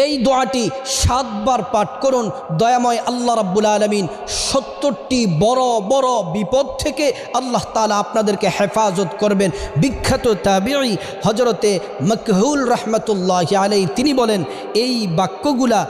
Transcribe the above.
এই দোয়াটি 7 বার পাঠ করুন। দয়াময় আল্লাহ রাব্বুল আলামিন 70টি বড় বড় বিপদ থেকে আল্লাহ তাআলা আপনাদেরকে হেফাজত করবেন। বিখ্যাত তাবিঈ হযরতে মাকহুল রাহমাতুল্লাহি আলাইহি তিনি বলেন, এই বাক্যগুলা